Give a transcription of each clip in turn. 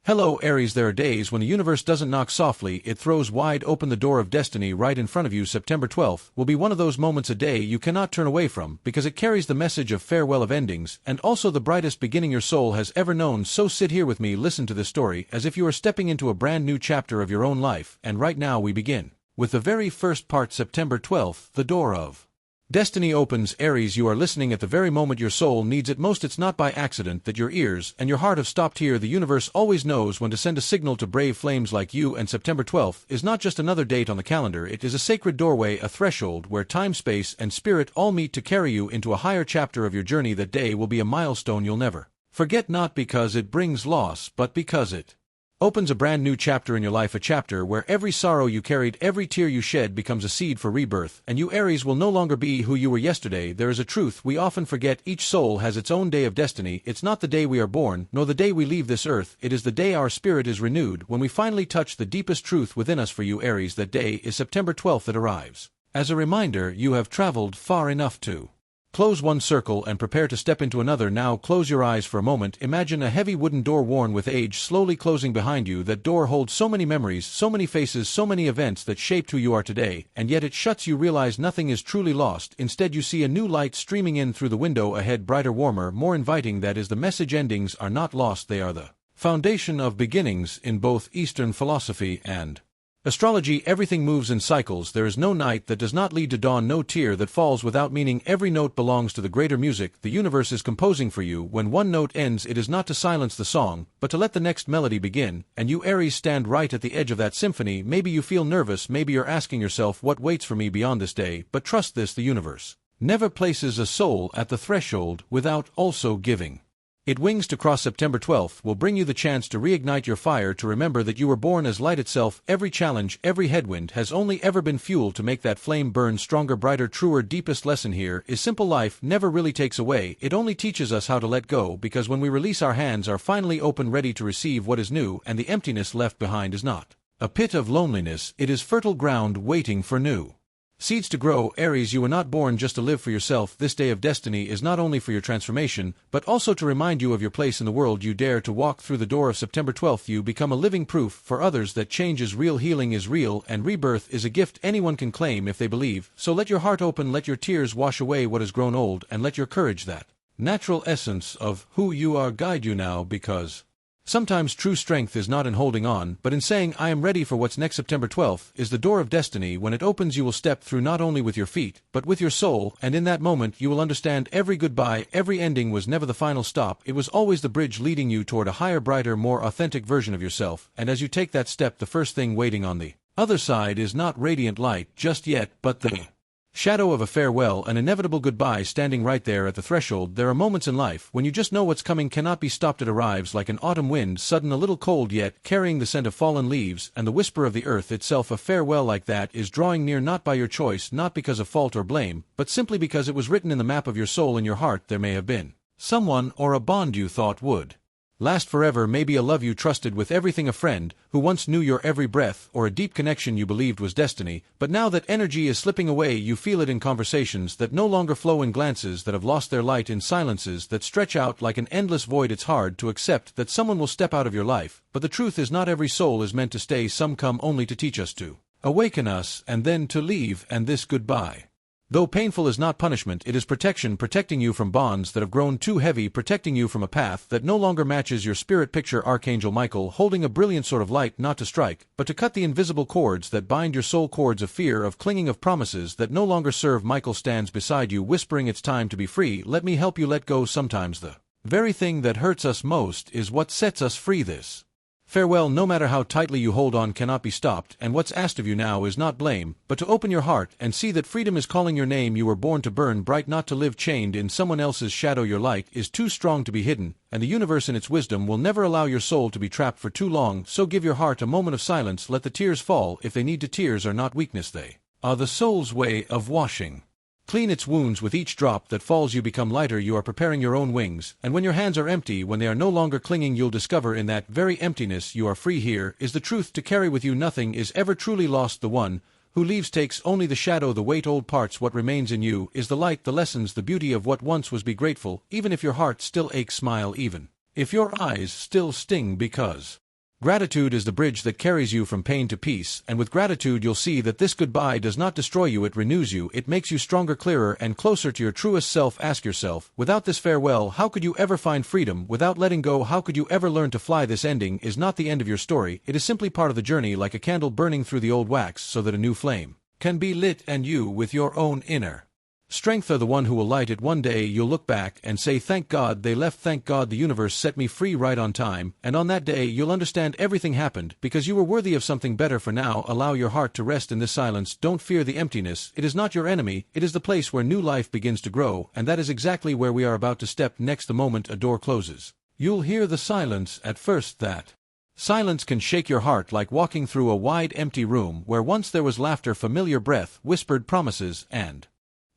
Hello Aries, there are days when the universe doesn't knock softly, it throws wide open the door of destiny right in front of you. September 12th will be one of those moments a day you cannot turn away from because it carries the message of farewell of endings and also the brightest beginning your soul has ever known. So sit here with me, listen to this story as if you are stepping into a brand new chapter of your own life, and right now we begin with the very first part. September 12th, the door of destiny opens. Aries, you are listening at the very moment your soul needs it most. It's not by accident that your ears and your heart have stopped here. The universe always knows when to send a signal to brave flames like you, and September 12th is not just another date on the calendar. It is a sacred doorway, a threshold where time, space, and spirit all meet to carry you into a higher chapter of your journey. That day will be a milestone you'll never forget, not because it brings loss, but because it opens a brand new chapter in your life, a chapter where every sorrow you carried, every tear you shed becomes a seed for rebirth, and you Aries will no longer be who you were yesterday. There is a truth we often forget: each soul has its own day of destiny. It's not the day we are born, nor the day we leave this earth, it is the day our spirit is renewed, when we finally touch the deepest truth within us. For you Aries, that day is September 12th. That arrives as a reminder you have traveled far enough to close one circle and prepare to step into another. Now close your eyes for a moment. Imagine a heavy wooden door worn with age slowly closing behind you. That door holds so many memories, so many faces, so many events that shaped who you are today, and yet it shuts. You realize nothing is truly lost. Instead you see a new light streaming in through the window ahead, brighter, warmer, more inviting. That is the message: endings are not lost, they are the foundation of beginnings. In both Eastern philosophy and astrology, everything moves in cycles. There is no night that does not lead to dawn, no tear that falls without meaning. Every note belongs to the greater music the universe is composing for you. When one note ends, it is not to silence the song, but to let the next melody begin, and you Aries stand right at the edge of that symphony. Maybe you feel nervous, maybe you're asking yourself, what waits for me beyond this day? But trust this: the universe never places a soul at the threshold without also giving it wings to cross. September 12th will bring you the chance to reignite your fire, to remember that you were born as light itself. Every challenge, every headwind has only ever been fuel to make that flame burn stronger, brighter, truer. Deepest lesson here is simple: life never really takes away, it only teaches us how to let go, because when we release, our hands are finally open, ready to receive what is new, and the emptiness left behind is not a pit of loneliness, it is fertile ground waiting for new seeds to grow. Aries, you were not born just to live for yourself. This day of destiny is not only for your transformation, but also to remind you of your place in the world. You dare to walk through the door of September 12th, you become a living proof for others that change is real, healing is real, and rebirth is a gift anyone can claim if they believe. So let your heart open, let your tears wash away what has grown old, and let your courage, that natural essence of who you are, guide you now, because sometimes true strength is not in holding on, but in saying, I am ready for what's next. September 12th is the door of destiny. When it opens, you will step through not only with your feet, but with your soul, and in that moment you will understand every goodbye, every ending was never the final stop, it was always the bridge leading you toward a higher, brighter, more authentic version of yourself. And as you take that step, the first thing waiting on the other side is not radiant light just yet, but the shadow of a farewell, an inevitable goodbye standing right there at the threshold. There are moments in life when you just know what's coming cannot be stopped. It arrives like an autumn wind, sudden, a little cold, yet carrying the scent of fallen leaves and the whisper of the earth itself. A farewell like that is drawing near, not by your choice, not because of fault or blame, but simply because it was written in the map of your soul. In your heart there may have been someone or a bond you thought would last forever, maybe a love you trusted with everything, a friend who once knew your every breath, or a deep connection you believed was destiny. But now that energy is slipping away, you feel it in conversations that no longer flow, in glances that have lost their light, in silences that stretch out like an endless void. It's hard to accept that someone will step out of your life, but the truth is not every soul is meant to stay. Some come only to teach us, to awaken us, and then to leave. And this goodbye, though painful, is not punishment, it is protection, protecting you from bonds that have grown too heavy, protecting you from a path that no longer matches your spirit. Picture Archangel Michael holding a brilliant sword of light, not to strike, but to cut the invisible cords that bind your soul, cords of fear, of clinging, of promises that no longer serve. Michael stands beside you, whispering, it's time to be free, let me help you let go. Sometimes the very thing that hurts us most is what sets us free. This farewell, no matter how tightly you hold on, cannot be stopped, and what's asked of you now is not blame, but to open your heart and see that freedom is calling your name. You were born to burn bright, not to live chained in someone else's shadow. Your light is too strong to be hidden, and the universe in its wisdom will never allow your soul to be trapped for too long. So give your heart a moment of silence, let the tears fall if they need to. Tears are not weakness, they are the soul's way of washing clean its wounds. With each drop that falls you become lighter, you are preparing your own wings, and when your hands are empty, when they are no longer clinging, you'll discover in that very emptiness you are free. Here is the truth to carry with you: nothing is ever truly lost. The one who leaves takes only the shadow, the weight, old parts. What remains in you is the light, the lessons, the beauty of what once was. Be grateful, even if your heart still aches, smile even if your eyes still sting, because Gratitude is the bridge that carries you from pain to peace, and with gratitude you'll see that this goodbye does not destroy you, it renews you, it makes you stronger, clearer, and closer to your truest self. Ask yourself, without this farewell, how could you ever find freedom? Without letting go, how could you ever learn to fly? This ending is not the end of your story, it is simply part of the journey, like a candle burning through the old wax so that a new flame can be lit, and you, with your own inner strength, are the one who will light it. One day you'll look back and say, thank God they left, thank God the universe set me free right on time, and on that day you'll understand everything happened because you were worthy of something better. For now, allow your heart to rest in this silence. Don't fear the emptiness, it is not your enemy, it is the place where new life begins to grow, and that is exactly where we are about to step next. The moment a door closes, you'll hear the silence. At first, that silence can shake your heart, like walking through a wide empty room where once there was laughter, familiar breath, whispered promises, and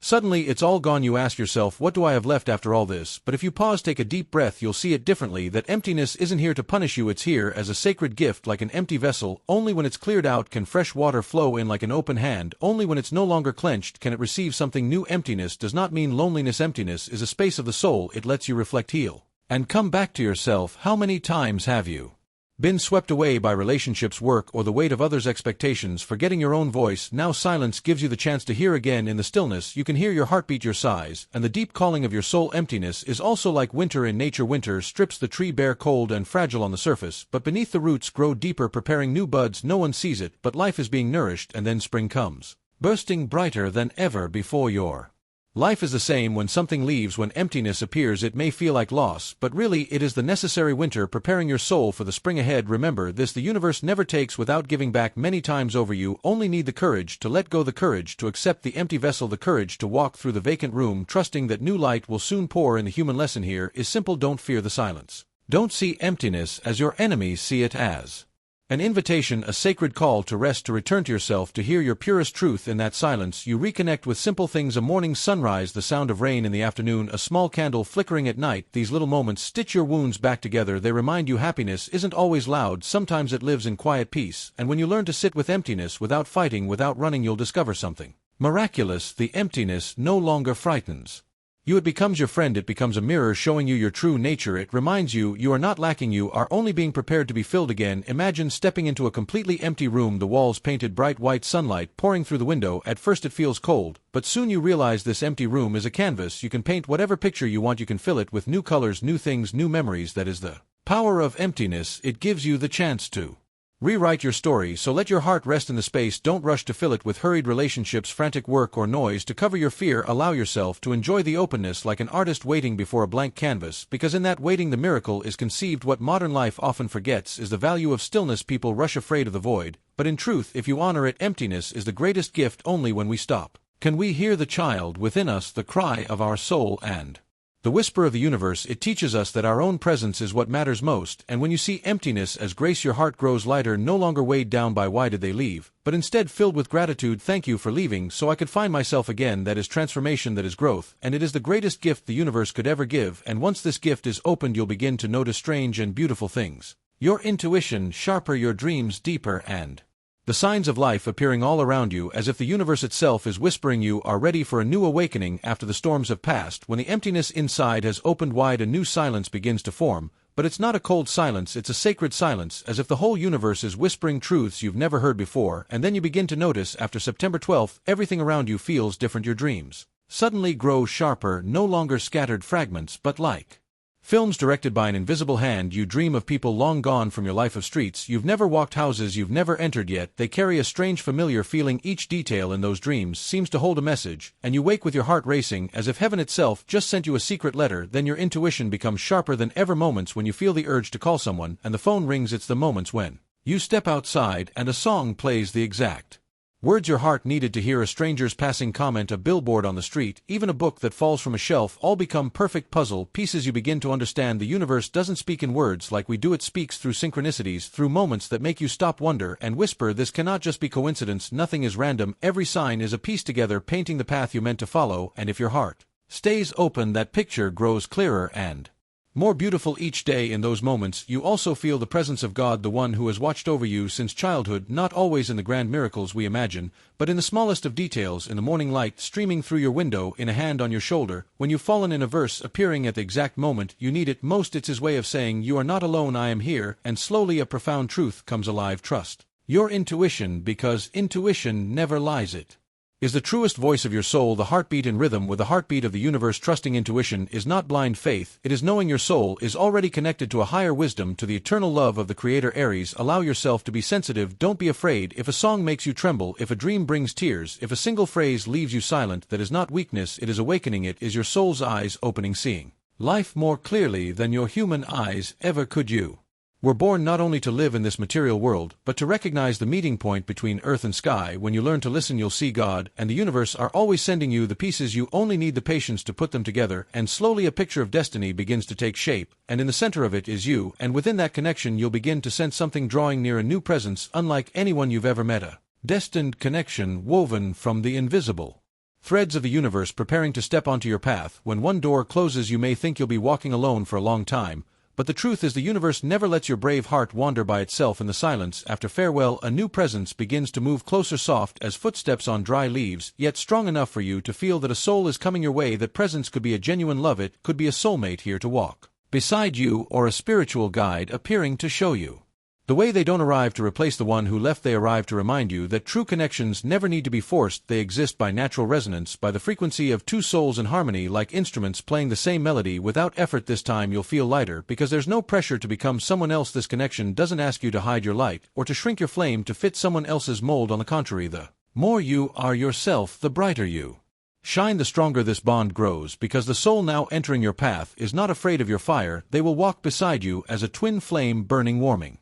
suddenly it's all gone. You ask yourself, what do I have left after all this? But if you pause, take a deep breath, you'll see it differently. That emptiness isn't here to punish you, it's here as a sacred gift, like an empty vessel. Only when it's cleared out can fresh water flow in, like an open hand. Only when it's no longer clenched can it receive something new. Emptiness does not mean loneliness. Emptiness is a space of the soul. It lets you reflect, heal, and come back to yourself. How many times have you been swept away by relationships, work, or the weight of others' expectations, forgetting your own voice? Now silence gives you the chance to hear again. In the stillness you can hear your heartbeat, your sighs, and the deep calling of your soul. Emptiness is also like winter in nature. Winter strips the tree bare, cold and fragile on the surface, but beneath the roots grow deeper, preparing new buds. No one sees it, but life is being nourished, and then spring comes, bursting brighter than ever before. Your life is the same when something leaves. When emptiness appears, it may feel like loss, but really it is the necessary winter preparing your soul for the spring ahead. Remember this, the universe never takes without giving back many times over. You only need the courage to let go, the courage to accept the empty vessel, the courage to walk through the vacant room, trusting that new light will soon pour in. The human lesson here is simple: don't fear the silence. Don't see emptiness as your enemy, see it as an invitation, a sacred call to rest, to return to yourself, to hear your purest truth. In that silence you reconnect with simple things: a morning sunrise, the sound of rain in the afternoon, a small candle flickering at night. These little moments stitch your wounds back together. They remind you happiness isn't always loud, sometimes it lives in quiet peace. And when you learn to sit with emptiness without fighting, without running, you'll discover something miraculous. The emptiness no longer frightens you, it becomes your friend. It becomes a mirror showing you your true nature. It reminds you you are not lacking, you are only being prepared to be filled again. Imagine stepping into a completely empty room, the walls painted bright white, sunlight pouring through the window. At first it feels cold, but soon you realize this empty room is a canvas. You can paint whatever picture you want, you can fill it with new colors, new things, new memories. That is the power of emptiness. It gives you the chance to rewrite your story, so let your heart rest in the space. Don't rush to fill it with hurried relationships, frantic work, or noise to cover your fear. Allow yourself to enjoy the openness, like an artist waiting before a blank canvas, because in that waiting the miracle is conceived. What modern life often forgets is the value of stillness. People rush afraid of the void, but in truth, if you honor it, emptiness is the greatest gift. Only when we stop can we hear the child within us, the cry of our soul, and the whisper of the universe. It teaches us that our own presence is what matters most, and when you see emptiness as grace, your heart grows lighter, no longer weighed down by why did they leave, but instead filled with gratitude. Thank you for leaving so I could find myself again. That is transformation, that is growth, and it is the greatest gift the universe could ever give. And once this gift is opened, you'll begin to notice strange and beautiful things. Your intuition sharper, your dreams deeper, and the signs of life appearing all around you, as if the universe itself is whispering you are ready for a new awakening after the storms have passed. When the emptiness inside has opened wide, a new silence begins to form, but it's not a cold silence, it's a sacred silence, as if the whole universe is whispering truths you've never heard before. And then you begin to notice, after September 12th, everything around you feels different. Your dreams suddenly grow sharper, no longer scattered fragments, but like films directed by an invisible hand. You dream of people long gone from your life, of streets you've never walked, houses you've never entered yet. They carry a strange familiar feeling. Each detail in those dreams seems to hold a message, and you wake with your heart racing, as if heaven itself just sent you a secret letter. Then your intuition becomes sharper than ever. Moments when you feel the urge to call someone, and the phone rings. It's the moments when you step outside and a song plays the exact words your heart needed to hear. A stranger's passing comment, a billboard on the street, even a book that falls from a shelf, all become perfect puzzle pieces. You begin to understand the universe doesn't speak in words like we do, it speaks through synchronicities, through moments that make you stop, wonder, and whisper. This cannot just be coincidence, nothing is random, every sign is a piece together painting the path you meant to follow. And if your heart stays open, that picture grows clearer, and More beautiful each day. In those moments, you also feel the presence of God, the one who has watched over you since childhood, not always in the grand miracles we imagine, but in the smallest of details, in the morning light streaming through your window, in a hand on your shoulder, when you've fallen, in a verse appearing at the exact moment you need it most. It's his way of saying, "You are not alone, I am here," and slowly a profound truth comes alive. Trust your intuition, because intuition never lies. It is the truest voice of your soul, the heartbeat in rhythm with the heartbeat of the universe. Trusting intuition is not blind faith, it is knowing your soul is already connected to a higher wisdom, to the eternal love of the Creator. ARIES, allow yourself to be sensitive. Don't be afraid if a song makes you tremble, if a dream brings tears, if a single phrase leaves you silent. That is not weakness, it is awakening. It is your soul's eyes opening, seeing life more clearly than your human eyes ever could. You were born not only to live in this material world, but to recognize the meeting point between earth and sky. When you learn to listen, you'll see God and the universe are always sending you the pieces. You only need the patience to put them together, and slowly a picture of destiny begins to take shape, and in the center of it is you, and within that connection you'll begin to sense something drawing near, a new presence unlike anyone you've ever met, a destined connection woven from the invisible threads of the universe preparing to step onto your path. When one door closes, you may think you'll be walking alone for a long time, but the truth is the universe never lets your brave heart wander by itself. In the silence after farewell, a new presence begins to move closer, soft as footsteps on dry leaves, yet strong enough for you to feel that a soul is coming your way. That presence could be a genuine love, it could be a soulmate here to walk beside you, or a spiritual guide appearing to show you the way. They don't arrive to replace the one who left, they arrive to remind you that true connections never need to be forced. They exist by natural resonance, by the frequency of two souls in harmony, like instruments playing the same melody without effort. This time you'll feel lighter, because there's no pressure to become someone else. This connection doesn't ask you to hide your light, or to shrink your flame to fit someone else's mold. On the contrary, the more you are yourself, the brighter you shine, the stronger this bond grows, because the soul now entering your path is not afraid of your fire. They will walk beside you as a twin flame, burning, warming,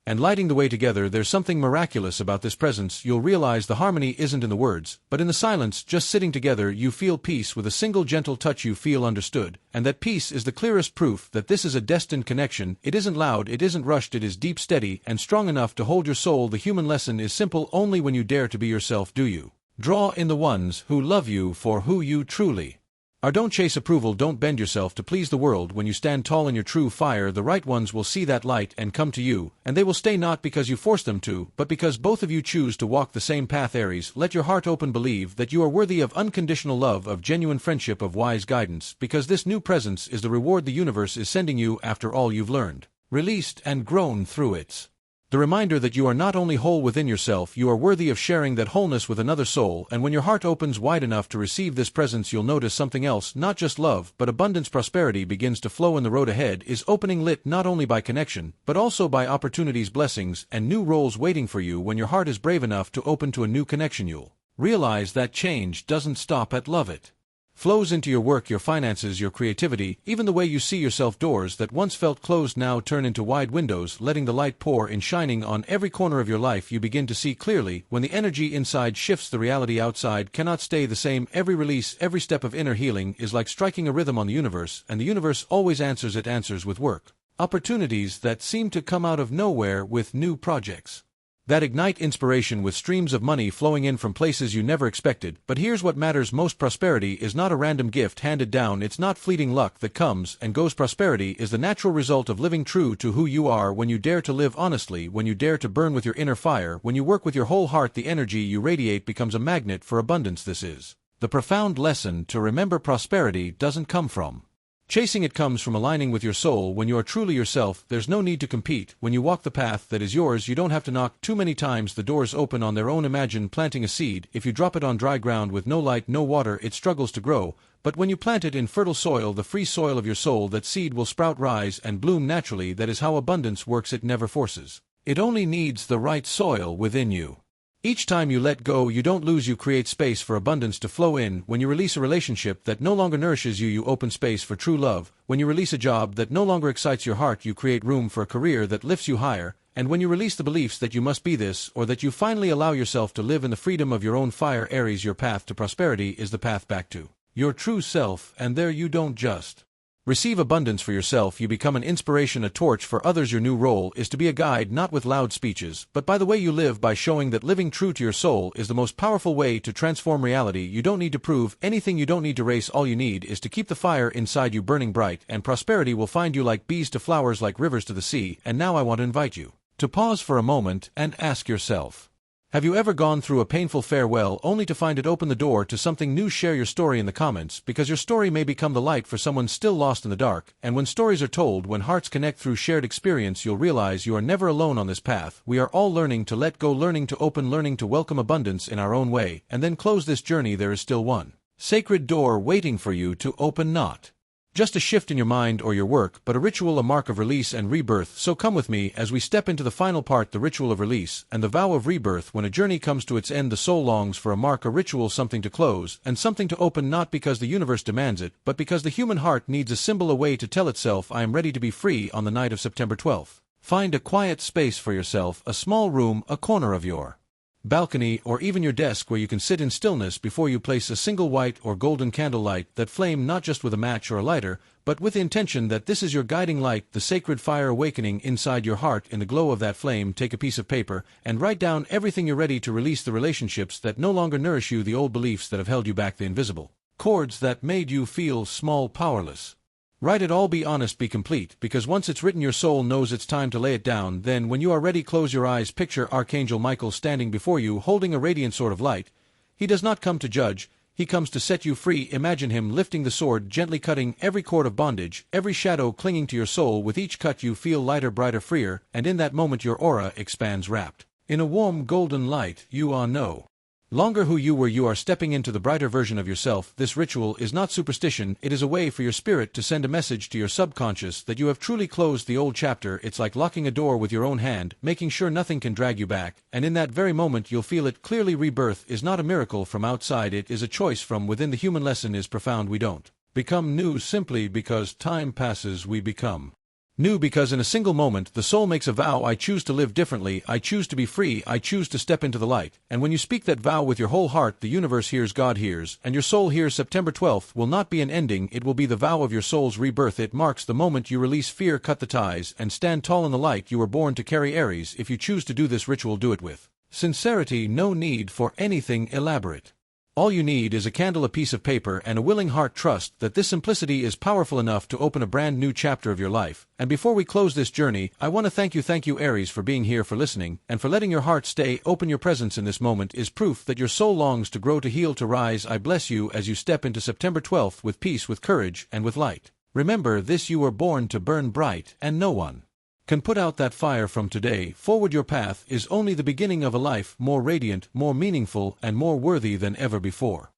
and lighting the way together. There's something miraculous about this presence. You'll realize the harmony isn't in the words, but in the silence. Just sitting together, you feel peace. With a single gentle touch you feel understood, and that peace is the clearest proof that this is a destined connection. It isn't loud, it isn't rushed, it is deep, steady, and strong enough to hold your soul. The human lesson is simple: only when you dare to be yourself do you draw in the ones who love you for who you truly are. Don't chase approval, don't bend yourself to please the world. When you stand tall in your true fire, the right ones will see that light and come to you, and they will stay, not because you force them to, but because both of you choose to walk the same path. ARIES, let your heart open, believe that you are worthy of unconditional love, of genuine friendship, of wise guidance, because this new presence is the reward the universe is sending you after all you've learned, released, and grown through it. The reminder that you are not only whole within yourself, you are worthy of sharing that wholeness with another soul. And when your heart opens wide enough to receive this presence, you'll notice something else. Not just love, but abundance. Prosperity begins to flow, and the road ahead is opening, lit not only by connection, but also by opportunities, blessings, and new roles waiting for you. When your heart is brave enough to open to a new connection, you'll realize that change doesn't stop at love. It flows into your work, your finances, your creativity, even the way you see yourself. Doors that once felt closed now turn into wide windows, letting the light pour in, shining on every corner of your life. You begin to see clearly. When the energy inside shifts, the reality outside cannot stay the same. Every release, every step of inner healing is like striking a rhythm on the universe, and the universe always answers. It answers with work, opportunities that seem to come out of nowhere, with new projects that ignite inspiration, with streams of money flowing in from places you never expected. But here's what matters most: prosperity is not a random gift handed down, it's not fleeting luck that comes and goes. Prosperity is the natural result of living true to who you are. When you dare to live honestly, when you dare to burn with your inner fire, when you work with your whole heart, the energy you radiate becomes a magnet for abundance. This is the profound lesson to remember: prosperity doesn't come from chasing, it comes from aligning with your soul. When you are truly yourself, there's no need to compete. When you walk the path that is yours, you don't have to knock too many times. The doors open on their own. Imagine planting a seed. If you drop it on dry ground with no light, no water, it struggles to grow. But when you plant it in fertile soil, the free soil of your soul, that seed will sprout, rise, and bloom naturally. That is how abundance works. It never forces. It only needs the right soil within you. Each time you let go, you don't lose, you create space for abundance to flow in. When you release a relationship that no longer nourishes you, you open space for true love. When you release a job that no longer excites your heart, you create room for a career that lifts you higher. And when you release the beliefs that you must be this, or that you finally allow yourself to live in the freedom of your own fire. ARIES, your path to prosperity is the path back to your true self, and there you don't just Receive abundance for yourself. You become an inspiration, a torch for others. Your new role is to be a guide, not with loud speeches, but by the way you live, by showing that living true to your soul is the most powerful way to transform reality. You don't need to prove anything. You don't need to race. All you need is to keep the fire inside you burning bright, and prosperity will find you like bees to flowers, like rivers to the sea. And now I want to invite you to pause for a moment and ask yourself, have you ever gone through a painful farewell only to find it open the door to something new? Share your story in the comments, because your story may become the light for someone still lost in the dark. And when stories are told, when hearts connect through shared experience, you'll realize you are never alone on this path. We are all learning to let go, learning to open, learning to welcome abundance in our own way, and then close this journey. There is still one sacred door waiting for you to open, not just a shift in your mind or your work, but a ritual, a mark of release and rebirth. So come with me as we step into the final part, the ritual of release and the vow of rebirth. When a journey comes to its end, the soul longs for a mark, a ritual, something to close and something to open, not because the universe demands it, but because the human heart needs a symbol, a way to tell itself, I am ready to be free. On the night of September 12th, find a quiet space for yourself, a small room, a corner of your balcony, or even your desk, where you can sit in stillness. Before you place a single white or golden candle, light that flame not just with a match or a lighter, but with the intention that this is your guiding light, the sacred fire awakening inside your heart. In the glow of that flame, take a piece of paper and write down everything you're ready to release, the relationships that no longer nourish you, the old beliefs that have held you back, the invisible cords that made you feel small, powerless. Write it all, be honest, be complete, because once it's written, your soul knows it's time to lay it down. Then, when you are ready, close your eyes. Picture Archangel Michael standing before you, holding a radiant sword of light. He does not come to judge, he comes to set you free. Imagine him lifting the sword, gently cutting every cord of bondage, every shadow clinging to your soul. With each cut you feel lighter, brighter, freer, and in that moment your aura expands, wrapped in a warm golden light. You are no longer who you were, you are stepping into the brighter version of yourself. This ritual is not superstition, it is a way for your spirit to send a message to your subconscious that you have truly closed the old chapter. It's like locking a door with your own hand, making sure nothing can drag you back, and in that very moment you'll feel it clearly. Rebirth is not a miracle from outside, it is a choice from within. The human lesson is profound. We don't become new simply because time passes, we become new because in a single moment the soul makes a vow. I choose to live differently, I choose to be free, I choose to step into the light. And when you speak that vow with your whole heart, the universe hears, God hears, and your soul hears. September 12th will not be an ending, it will be the vow of your soul's rebirth. It marks the moment you release fear, cut the ties, and stand tall in the light you were born to carry. ARIES, if you choose to do this ritual, do it with sincerity, no need for anything elaborate. All you need is a candle, a piece of paper, and a willing heart. Trust that this simplicity is powerful enough to open a brand new chapter of your life. And before we close this journey, I want to thank you ARIES, for being here, for listening, and for letting your heart stay open. Your presence in this moment is proof that your soul longs to grow, to heal, to rise. I bless you as you step into September 12th with peace, with courage, and with light. Remember this, you were born to burn bright, and no one can put out that fire. From today forward, your path is only the beginning of a life more radiant, more meaningful, and more worthy than ever before.